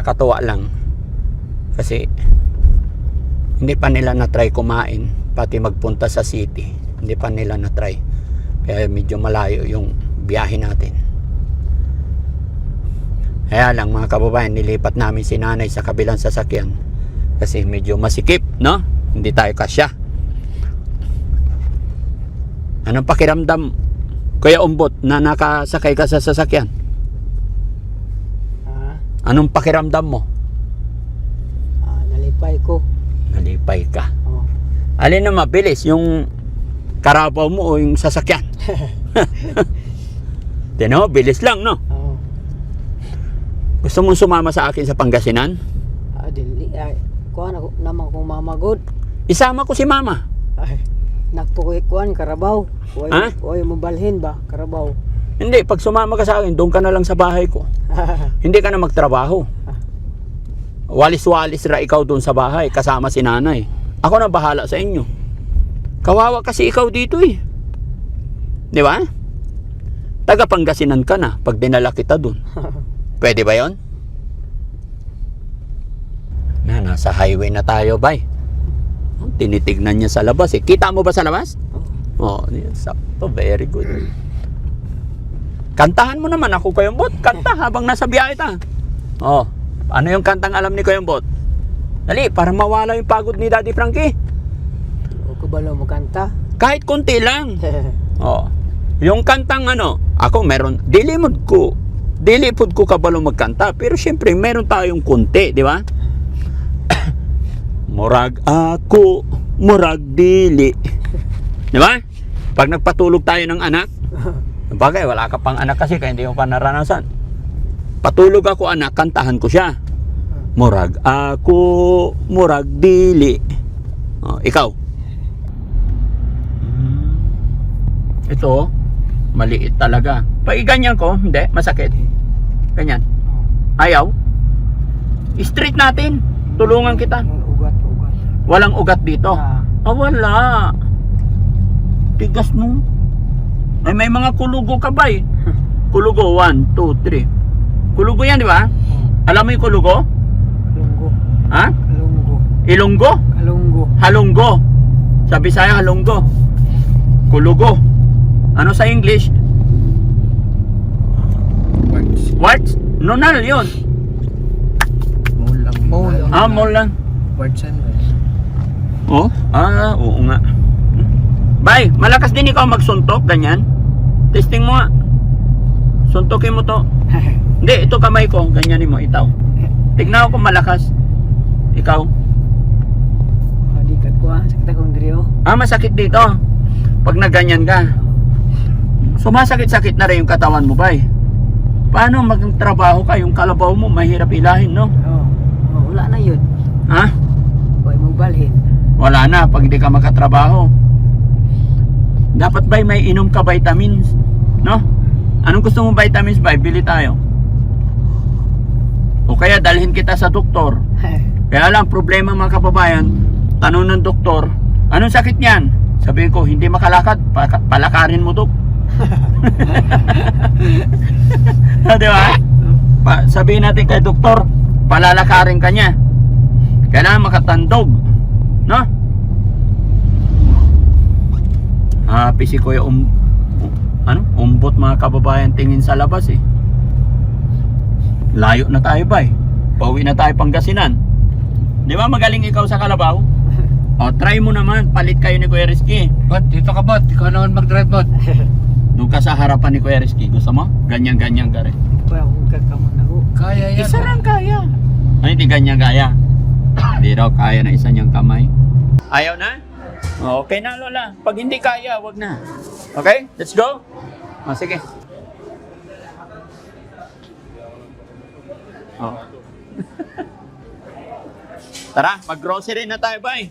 nakakatuwa lang kasi hindi pa nila na-try kumain, pati magpunta sa city hindi pa nila na-try, kaya medyo malayo yung biyahe natin. Kaya lang mga kababayan, nilipat namin si nanay sa kabilang sasakyan kasi medyo masikip, no? Hindi tayo kasya. Anong pakiramdam, Kuya Umbot, na nakasakay ka sa sasakyan? Anong pakiramdam mo? Nalipay ko. Nalipay ka. Oh. Alin na mabilis, yung karabaw mo o yung sasakyan? Tino, bilis lang, no? Oh. Gusto mong sumama sa akin sa Pangasinan? Dili ay kuan ako naman kung mamagod. Isama ko si mama. Ay, nagpukoy kuan karabaw. Ha? Oy mo balhin ba karabaw. Hindi, pag sumama ka sa akin, doon ka na lang sa bahay ko. Hindi ka na magtrabaho. Walis-walis ra ikaw doon sa bahay, kasama si nanay. Ako na bahala sa inyo. Kawawa kasi ikaw dito eh. Di ba? Taga Pangasinan ka na pag dinala kita doon. Pwede ba yon? Nasa highway na tayo, bay. Tinitignan niya sa labas eh. Kita mo ba sa labas? Oh, sakto. Very good. Kantahan mo naman ako, Kuya Bot. Kanta habang nasa biyahe ta. Oh, ano yung kantang alam ni Kuya Bot? Dali, para mawala yung pagod ni Daddy Frankie. O kabalo mo kanta. Kahit konti lang. Oh, yung kantang ano, ako meron, dilipod ko kabalo magkanta, pero syempre meron tayong konti, di ba? Murag ako, murag dili. Di ba? Pag nagpatulog tayo ng anak, bagay, wala ka pang anak kasi kaya hindi mo pa naranasan. Patulog ako anak, kantahan ko siya. Murag ako, murag dili. Oh, ikaw. Ito, maliit talaga. Pag ganyan ko, hindi, masakit. Ganyan. Ayaw. Straight natin. Tulungan kita. Ugat. Walang ugat dito. Wala. Tigas mo. Ay, may mga kulugo ka ba eh? Kulugo, 1, 2, 3. Kulugo yan, di ba? Alam mo yung kulugo? Halunggo. Ha? Halunggo. Ilonggo? Halunggo. Halunggo. Sa Bisaya, halunggo. Kulugo. Ano sa English? Words? Nunal yun. Molang. Molang. Words and Oh? Oo nga. Bay, malakas din ikaw magsuntok, ganyan. Testing mo nga. Suntokin mo to. Hindi, ito kamay ko, ganyanin mo, itaw. Tignan ko kung malakas. Ikaw. Di ka kuha, sakit akong drio. Masakit dito. Pag naganyan ka. Sumasakit-sakit na rin yung katawan mo, bay. Paano magtrabaho ka? Yung kalabaw mo, mahirap ilahin, no? Wala na yun. Ha? Huwag mong balhin. Wala na, pag hindi ka makatrabaho. Dapat bay may inom ka vitamins, no? Anong gusto mong vitamins, bay? Bili tayo. O kaya dalhin kita sa doktor. Kaya lang, problema mga kababayan, tanong ng doktor, anong sakit niyan? Sabihin ko, hindi makalakad, palakarin mo to. Di ba? Sabihin natin kay doktor, palalakarin ka niya. Kailangan makatandog, no? Happy si Kuya Umbot mga kababayan tingin sa labas eh. Layo na tayo ba eh. Pauwi na tayo Pangasinan. Di ba magaling ikaw sa kalabaw? O try mo naman, palit kayo ni Kuya Rizky. Bot, dito ka bot. Ikaw naman mag-drive bot. Doon ka sa harapan ni Kuya Rizky. Gusto mo? Ganyan-ganyan ka rin. Parang kung kakamon ako. Kaya yan. Isa lang kaya. Ay, hindi ganyan kaya. Hindi raw kaya na isa niyang kamay. Ayaw na? Okay na, Lola. Pag hindi kaya, wag na. Okay? Let's go. Sige. Tara, mag-grocery na tayo, bye.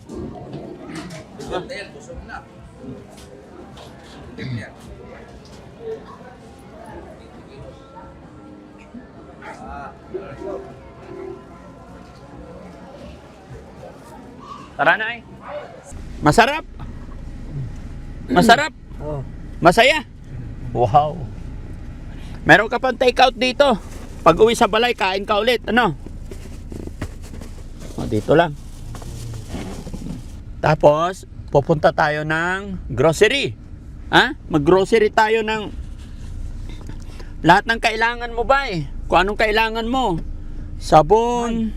Tara na eh. Masarap. Masarap. Masaya. Wow. Meron ka pang take out dito. Pag uwi sa balay, kain ka ulit. Ano? O, dito lang. Tapos, pupunta tayo ng grocery. Ha? Mag-grocery tayo ng lahat ng kailangan mo ba eh. Kung anong kailangan mo. Sabon,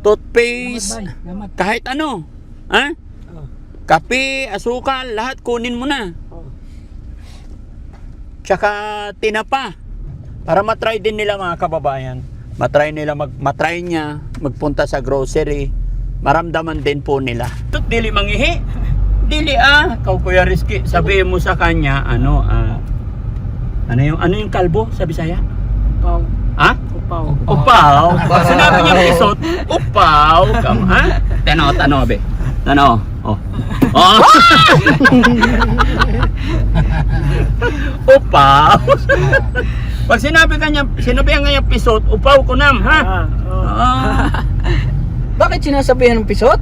toothpaste, Lamat. kahit ano. Ha? Oh. Kape, asukal, lahat kunin mo na. Oh. Tsaka tinapa. Para matry din nila mga kababayan. Matry niya magpunta sa grocery. Maramdaman din po nila. Tut, dili mangihi. Dili Kau Kuya Rizky, sabihin mo sa kanya, ano yung kalbo sa Bisaya? Upaw. Ha? Upaw. Upaw. Pag sinabi niya pisot, upaw. Ha? Tanaw, be. Tanaw. Oh. Oh. Upaw. Pag sinabihan niya pisot, upaw ko nam, ha? Oh. Ah. Bakit sinasabihan ng pisot?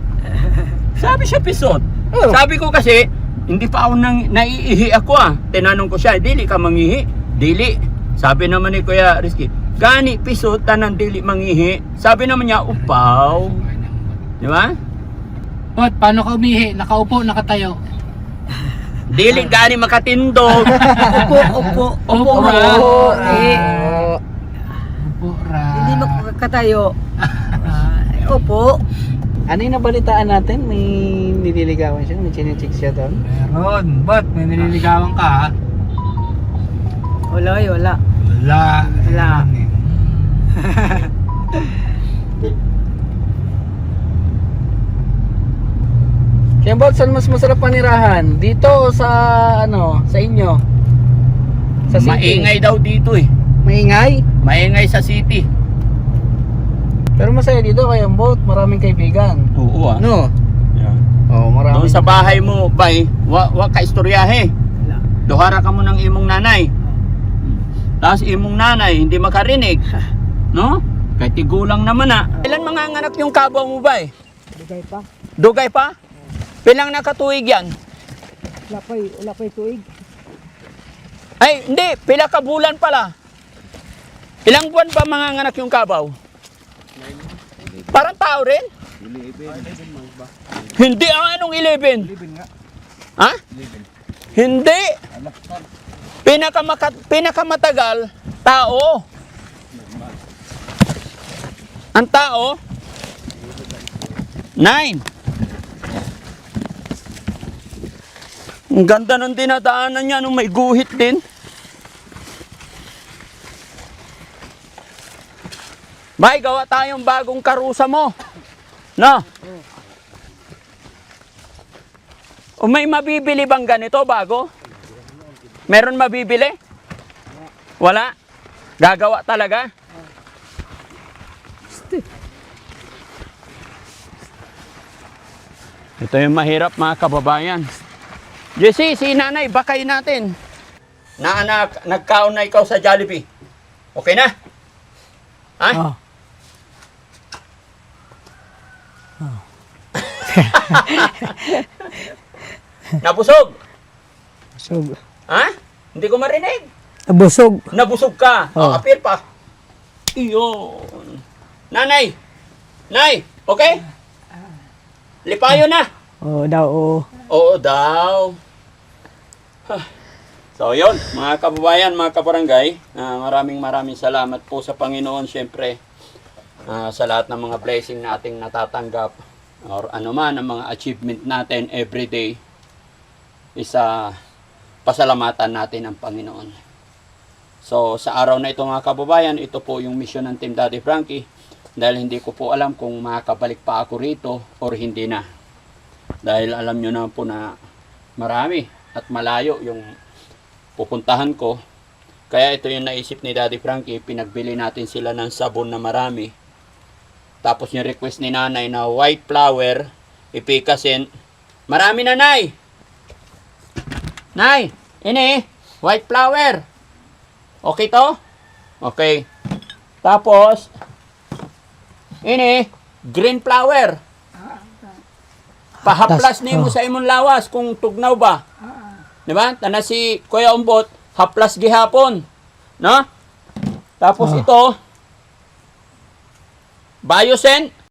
Sabi siya pisot. Oh. Sabi ko kasi, hindi pa ako naiihi ako Tinanong ko siya, dili ka mangihi? Dili. Sabi naman ni Kuya Rizky, gani pisot, tanan dili mangihi. Sabi naman niya, upaw. Di ba? Bot, paano ka umihi? Nakaupo, nakatayo. Dili gani makatindog. Upo. Upo ra. Upo. Upo ra. Hindi makakatayo. Upo. Ano yung nabalitaan natin? May nililigawan siya? May chinichik siya doon? Meron. Bot, may nililigawan ka ha? Wala. Wala. Wala. Kaya Bot, saan mas masarap panirahan? Dito o sa sa inyo? Sa city? Maingay daw dito eh. Maingay? Maingay sa city. Pero masaya dito kaya Bot, maraming kaibigan. Oo No? Yeah. Oo, maraming. Doon sa bahay mo, bay, wa ka istoryahe. Wala. Duhara ka mo ng imong nanay. Tapos imong nanay, hindi makarinig. No? Kahit tigulang naman Ilan mga anak yung kabaw mo ba Dugay pa. Dugay pa? Pilang nakatuig yan? Wala pa'y tuig. Ay, hindi. Pila ka bulan pala. Ilang buwan pa mga anak yung kabaw? Parang tao rin? 11. Hindi. Anong 11? 11 nga. Ha? 11. Hindi. Pinakamatagal, tao. Ang tao? 9. Ang ganda ng dinadaanan niya nung may guhit din. May gawa tayong bagong karusa mo. No? O may mabibili bang ganito bago? Meron mabibili? Wala? Gagawa talaga? Ito yung mahirap mga kababayan. Jesse, si nanay, bakay natin. Naanak, nagkaon na ikaw sa Jollibee. Okay na? Ha? Oh. Nabusog? Busog. Ha? Hindi ko marinig. Busog. Nabusog ka. Oh. Appear pa. Iyon. Nanay. Nay, okay? Lipayo na. Oo. Oo daw. So yun, mga kababayan, mga kabarangay, maraming salamat po sa Panginoon siyempre sa lahat ng mga blessing nating natatanggap or anuman ang mga achievement natin everyday isa pasalamatan natin ang Panginoon. So sa araw na ito mga kababayan, ito po yung mission ng Team Daddy Frankie dahil hindi ko po alam kung makakabalik pa ako rito or hindi na. Dahil alam nyo na po na marami at malayo yung pupuntahan ko. Kaya ito yung naisip ni Daddy Frankie, pinagbili natin sila ng sabon na marami. Tapos yung request ni nanay na white flower, ipikasin. Marami na, Nay! Nay, ini, white flower. Okay to? Okay. Tapos, ini, green flower. Pahaplas ni mo sa imong lawas kung tugnaw ba. Di ba? Tana si Kuya Umbot, haplas gihapon. No? Tapos ito, Biosen,